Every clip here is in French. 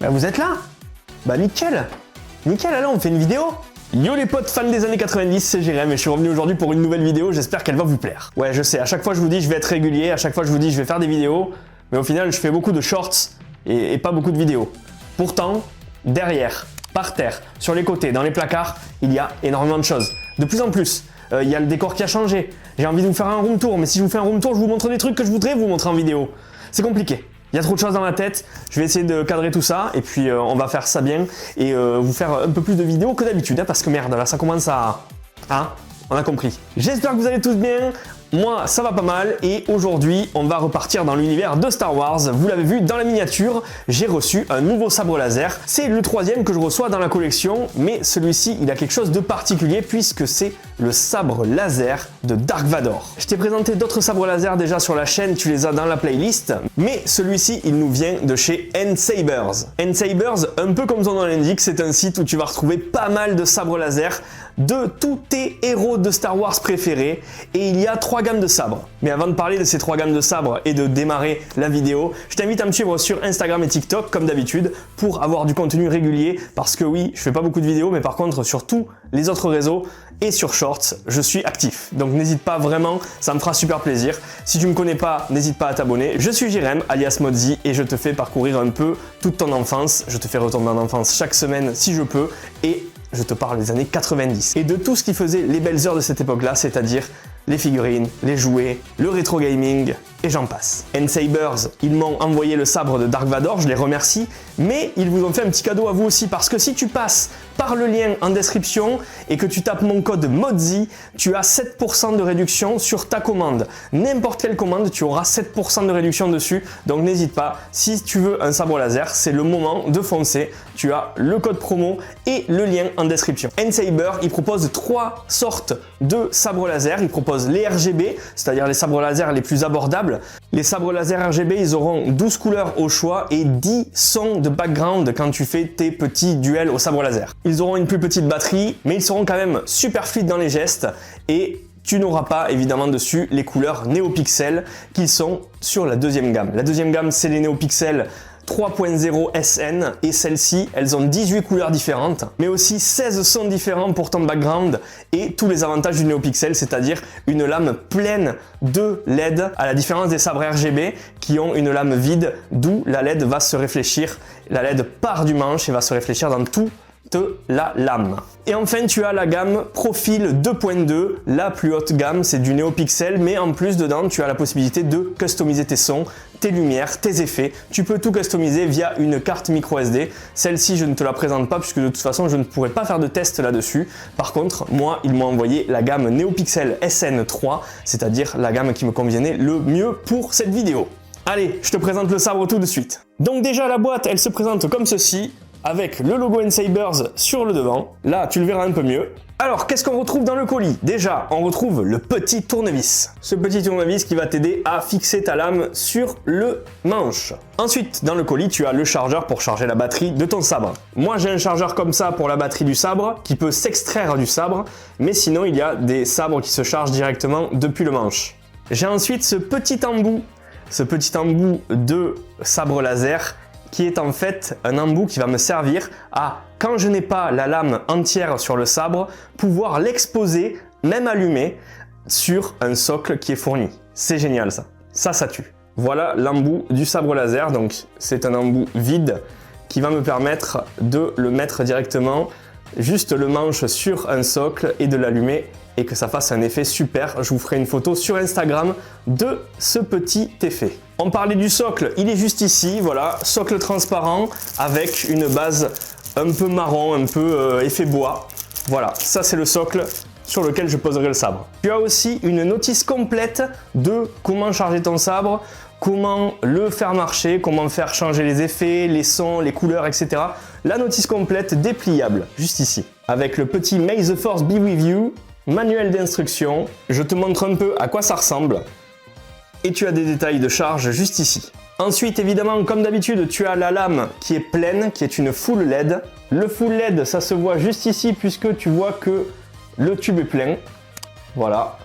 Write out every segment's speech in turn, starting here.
Bah vous êtes là? Bah nickel! Nickel, alors on fait une vidéo? Yo les potes fans des années 90, c'est Jérém et je suis revenu aujourd'hui pour une nouvelle vidéo, j'espère qu'elle va vous plaire. Ouais je sais, à chaque fois je vous dis je vais être régulier, à chaque fois je vous dis je vais faire des vidéos, mais au final je fais beaucoup de shorts et pas beaucoup de vidéos. Pourtant, derrière, par terre, sur les côtés, dans les placards, il y a énormément de choses. De plus en plus, il y a le décor qui a changé, j'ai envie de vous faire un room tour, mais si je vous fais un room tour, je vous montre des trucs que je voudrais vous montrer en vidéo. C'est compliqué. Il y a trop de choses dans ma tête, je vais essayer de cadrer tout ça et puis on va faire ça bien et vous faire un peu plus de vidéos que d'habitude hein, parce que merde là ça commence à... Hein? On a compris. J'espère que vous allez tous bien. Moi, ça va pas mal et aujourd'hui, on va repartir dans l'univers de Star Wars. Vous l'avez vu dans la miniature, j'ai reçu un nouveau sabre laser. C'est le troisième que je reçois dans la collection, mais celui-ci, il a quelque chose de particulier puisque c'est le sabre laser de Dark Vador. Je t'ai présenté d'autres sabres laser déjà sur la chaîne, tu les as dans la playlist, mais celui-ci, il nous vient de chez N-Sabers. N-Sabers, un peu comme son nom l'indique, c'est un site où tu vas retrouver pas mal de sabres laser de tous tes héros de Star Wars préférés et il y a 3 gammes de sabres. Mais avant de parler de ces 3 gammes de sabres et de démarrer la vidéo, je t'invite à me suivre sur Instagram et TikTok comme d'habitude pour avoir du contenu régulier parce que oui, je fais pas beaucoup de vidéos mais par contre sur tous les autres réseaux et sur Shorts, je suis actif. Donc n'hésite pas vraiment, ça me fera super plaisir. Si tu me connais pas, n'hésite pas à t'abonner. Je suis Jérém, alias Modzi et je te fais parcourir un peu toute ton enfance. Je te fais retomber en enfance chaque semaine si je peux et je te parle des années 90 et de tout ce qui faisait les belles heures de cette époque-là, c'est-à-dire les figurines, les jouets, le rétro gaming et j'en passe. N-Sabers, ils m'ont envoyé le sabre de Dark Vador, je les remercie, mais ils vous ont fait un petit cadeau à vous aussi parce que si tu passes par le lien en description et que tu tapes mon code MODZI, tu as 7% de réduction sur ta commande. N'importe quelle commande, tu auras 7% de réduction dessus, donc n'hésite pas, si tu veux un sabre laser, c'est le moment de foncer. Tu as le code promo et le lien en description. N-Saber, il propose 3 sortes de sabres laser. Il propose les RGB, c'est-à-dire les sabres laser les plus abordables. Les sabres laser RGB, ils auront 12 couleurs au choix et 10 sons de background quand tu fais tes petits duels au sabre laser. Ils auront une plus petite batterie, mais ils seront quand même super fluides dans les gestes et tu n'auras pas évidemment dessus les couleurs NeoPixel qui sont sur la deuxième gamme. La deuxième gamme, c'est les NeoPixel 3.0 SN et celles-ci, elles ont 18 couleurs différentes, mais aussi 16 sons différents pour ton background et tous les avantages du NeoPixel, c'est-à-dire une lame pleine de LED à la différence des sabres RGB qui ont une lame vide d'où la LED va se réfléchir. La LED part du manche et va se réfléchir dans toute la lame. Et enfin, tu as la gamme Profil 2.2, la plus haute gamme, c'est du NeoPixel, mais en plus dedans, tu as la possibilité de customiser tes sons, tes lumières, tes effets. Tu peux tout customiser via une carte micro SD. Celle-ci, je ne te la présente pas puisque de toute façon, je ne pourrais pas faire de test là-dessus. Par contre, moi, ils m'ont envoyé la gamme NeoPixel SN3, c'est-à-dire la gamme qui me convenait le mieux pour cette vidéo. Allez, je te présente le sabre tout de suite. Donc déjà, la boîte, elle se présente comme ceci, avec le logo N-Sabers sur le devant. Là, tu le verras un peu mieux. Alors, qu'est-ce qu'on retrouve dans le colis? Déjà, on retrouve le petit tournevis. Ce petit tournevis qui va t'aider à fixer ta lame sur le manche. Ensuite, dans le colis, tu as le chargeur pour charger la batterie de ton sabre. Moi, j'ai un chargeur comme ça pour la batterie du sabre, qui peut s'extraire du sabre, mais sinon, il y a des sabres qui se chargent directement depuis le manche. J'ai ensuite ce petit embout de sabre laser, qui est en fait un embout qui va me servir à, quand je n'ai pas la lame entière sur le sabre, pouvoir l'exposer, même allumé, sur un socle qui est fourni. C'est génial ça. Ça tue. Voilà l'embout du sabre laser, donc c'est un embout vide qui va me permettre de le mettre directement, juste le manche sur un socle et de l'allumer et que ça fasse un effet super. Je vous ferai une photo sur Instagram de ce petit effet. On parlait du socle, il est juste ici, voilà, socle transparent avec une base un peu marron, un peu effet bois. Voilà, ça c'est le socle sur lequel je poserai le sabre. Tu as aussi une notice complète de comment charger ton sabre, comment le faire marcher, comment faire changer les effets, les sons, les couleurs, etc. La notice complète dépliable, juste ici. Avec le petit May the Force be with you, manuel d'instruction, je te montre un peu à quoi ça ressemble. Et tu as des détails de charge juste ici. Ensuite, évidemment, comme d'habitude, tu as la lame qui est pleine, qui est une full LED. Le full LED, ça se voit juste ici puisque tu vois que le tube est plein. Voilà.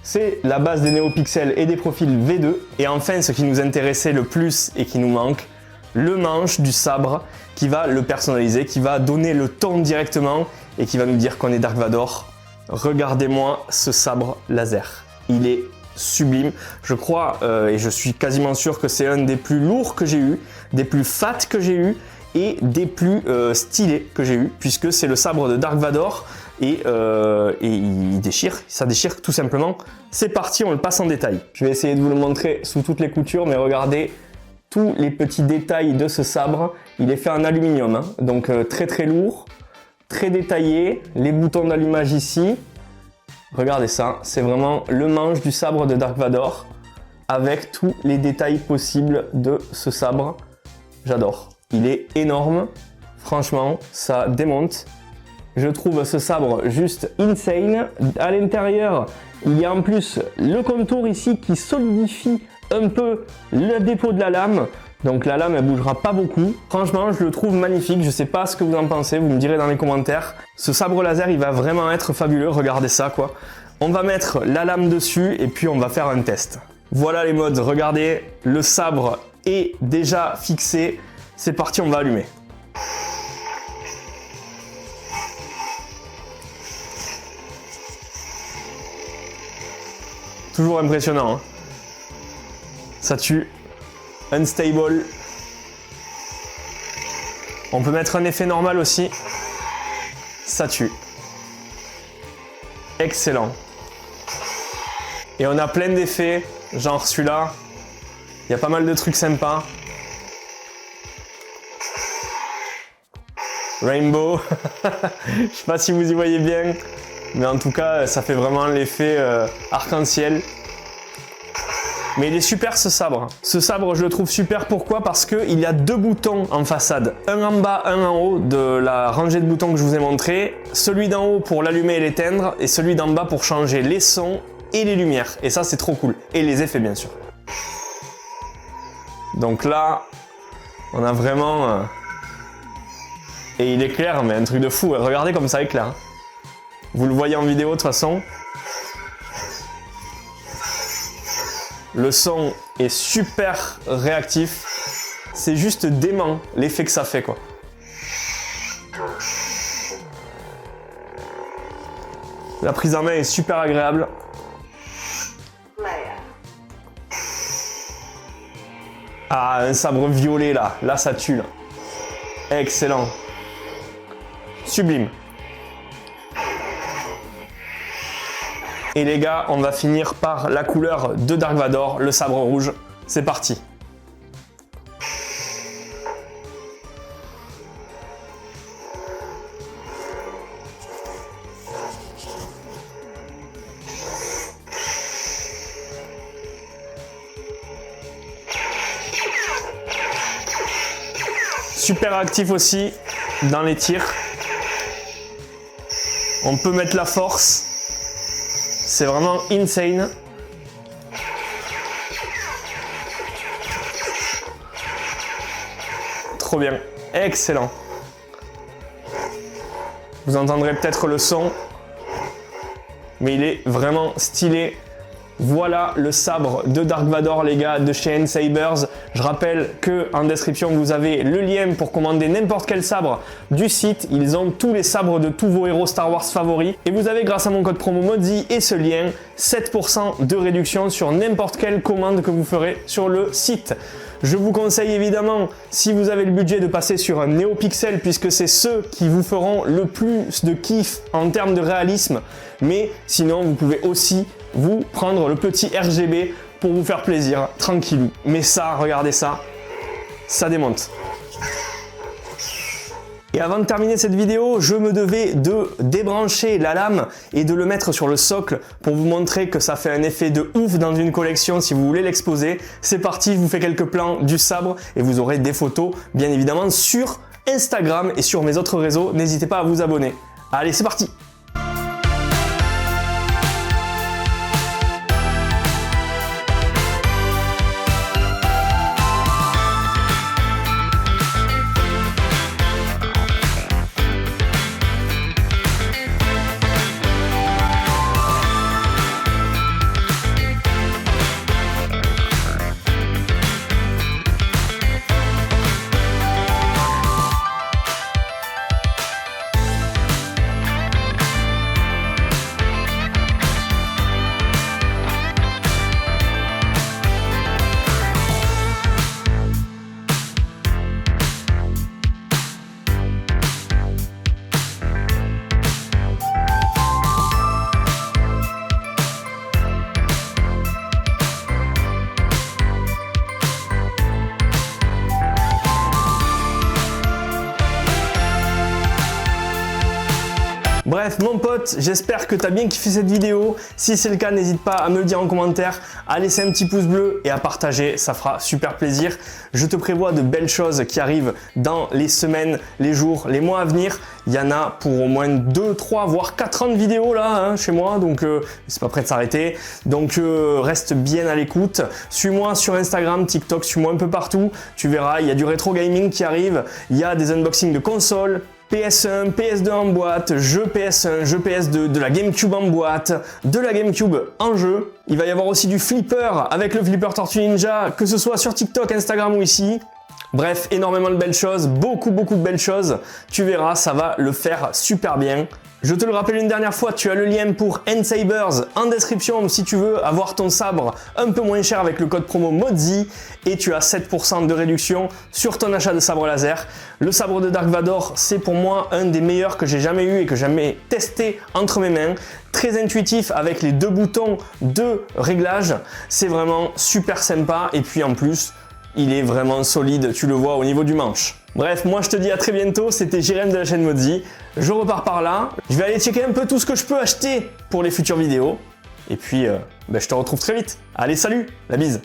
C'est la base des NeoPixel et des profils V2. Et enfin, ce qui nous intéressait le plus et qui nous manque, le manche du sabre qui va le personnaliser, qui va donner le ton directement et qui va nous dire qu'on est Dark Vador. Regardez-moi ce sabre laser. Il est sublime. Je crois et je suis quasiment sûr que c'est un des plus lourds que j'ai eu, des plus fat que j'ai eu et des plus stylés que j'ai eu, puisque c'est le sabre de Dark Vador et il déchire, ça déchire tout simplement. C'est parti, on le passe en détail. Je vais essayer de vous le montrer sous toutes les coutures, mais regardez tous les petits détails de ce sabre. Il est fait en aluminium, hein, donc très très lourd, très détaillé. Les boutons d'allumage ici. Regardez ça, c'est vraiment le manche du sabre de Dark Vador avec tous les détails possibles de ce sabre. J'adore. Il est énorme. Franchement, ça démonte. Je trouve ce sabre juste insane. À l'intérieur, il y a en plus le contour ici qui solidifie un peu le dépôt de la lame. Donc la lame, elle bougera pas beaucoup. Franchement, je le trouve magnifique. Je sais pas ce que vous en pensez. Vous me direz dans les commentaires. Ce sabre laser, il va vraiment être fabuleux. Regardez ça, quoi. On va mettre la lame dessus et puis on va faire un test. Voilà les mods. Regardez, le sabre est déjà fixé. C'est parti, on va allumer. Toujours impressionnant, hein. Ça tue. Unstable. On peut mettre un effet normal aussi. Ça tue. Excellent. Et on a plein d'effets, genre celui-là. Il y a pas mal de trucs sympas. Rainbow. Je sais pas si vous y voyez bien, mais en tout cas, ça fait vraiment l'effet arc-en-ciel. Mais il est super ce sabre. Ce sabre, je le trouve super. Pourquoi? Parce qu'il y a deux boutons en façade. Un en bas, un en haut de la rangée de boutons que je vous ai montré. Celui d'en haut pour l'allumer et l'éteindre. Et celui d'en bas pour changer les sons et les lumières. Et ça, c'est trop cool. Et les effets, bien sûr. Donc là, on a vraiment... Et il éclaire, mais un truc de fou. Regardez comme ça éclaire. Vous le voyez en vidéo de toute façon. Le son est super réactif. C'est juste dément l'effet que ça fait, quoi. La prise en main est super agréable. Ah, un sabre violet là. Là, ça tue, là. Excellent. Sublime. Et les gars, on va finir par la couleur de Dark Vador, le sabre rouge. C'est parti. Super actif aussi dans les tirs. On peut mettre la force. C'est vraiment insane. Trop bien. Excellent. Vous entendrez peut-être le son, mais il est vraiment stylé. Voilà le sabre de Dark Vador, les gars, de chez N-Sabers. Je rappelle que en description, vous avez le lien pour commander n'importe quel sabre du site. Ils ont tous les sabres de tous vos héros Star Wars favoris. Et vous avez, grâce à mon code promo Modzi et ce lien, 7% de réduction sur n'importe quelle commande que vous ferez sur le site. Je vous conseille évidemment, si vous avez le budget, de passer sur un NeoPixel puisque c'est ceux qui vous feront le plus de kiff en termes de réalisme. Mais sinon, vous pouvez aussi vous prendre le petit RGB pour vous faire plaisir, tranquillou. Mais ça, regardez ça, ça démonte. Et avant de terminer cette vidéo, je me devais de débrancher la lame et de le mettre sur le socle pour vous montrer que ça fait un effet de ouf dans une collection si vous voulez l'exposer. C'est parti, je vous fais quelques plans du sabre et vous aurez des photos bien évidemment sur Instagram et sur mes autres réseaux. N'hésitez pas à vous abonner. Allez, c'est parti! Bref, mon pote, j'espère que tu as bien kiffé cette vidéo. Si c'est le cas, n'hésite pas à me le dire en commentaire, à laisser un petit pouce bleu et à partager, ça fera super plaisir. Je te prévois de belles choses qui arrivent dans les semaines, les jours, les mois à venir. Il y en a pour au moins 2, 3, voire 4 ans de vidéos là chez moi, donc c'est pas prêt de s'arrêter. Donc reste bien à l'écoute. Suis-moi sur Instagram, TikTok, suis-moi un peu partout. Tu verras, il y a du rétro gaming qui arrive, il y a des unboxings de consoles. PS1, PS2 en boîte, jeu PS1, jeu PS2, de la GameCube en boîte, de la GameCube en jeu. Il va y avoir aussi du flipper avec le flipper Tortue Ninja, que ce soit sur TikTok, Instagram ou ici. Bref, énormément de belles choses, beaucoup de belles choses. Tu verras, ça va le faire super bien. Je te le rappelle une dernière fois, tu as le lien pour N-Sabers en description si tu veux avoir ton sabre un peu moins cher avec le code promo MODZI et tu as 7% de réduction sur ton achat de sabre laser. Le sabre de Dark Vador, c'est pour moi un des meilleurs que j'ai jamais eu et que j'ai jamais testé entre mes mains. Très intuitif avec les 2 boutons de réglage, c'est vraiment super sympa et puis en plus, il est vraiment solide, tu le vois au niveau du manche. Bref, moi je te dis à très bientôt, c'était Jérém de la chaîne MODZI. Je repars par là, je vais aller checker un peu tout ce que je peux acheter pour les futures vidéos. Et puis, je te retrouve très vite. Allez, salut, la bise.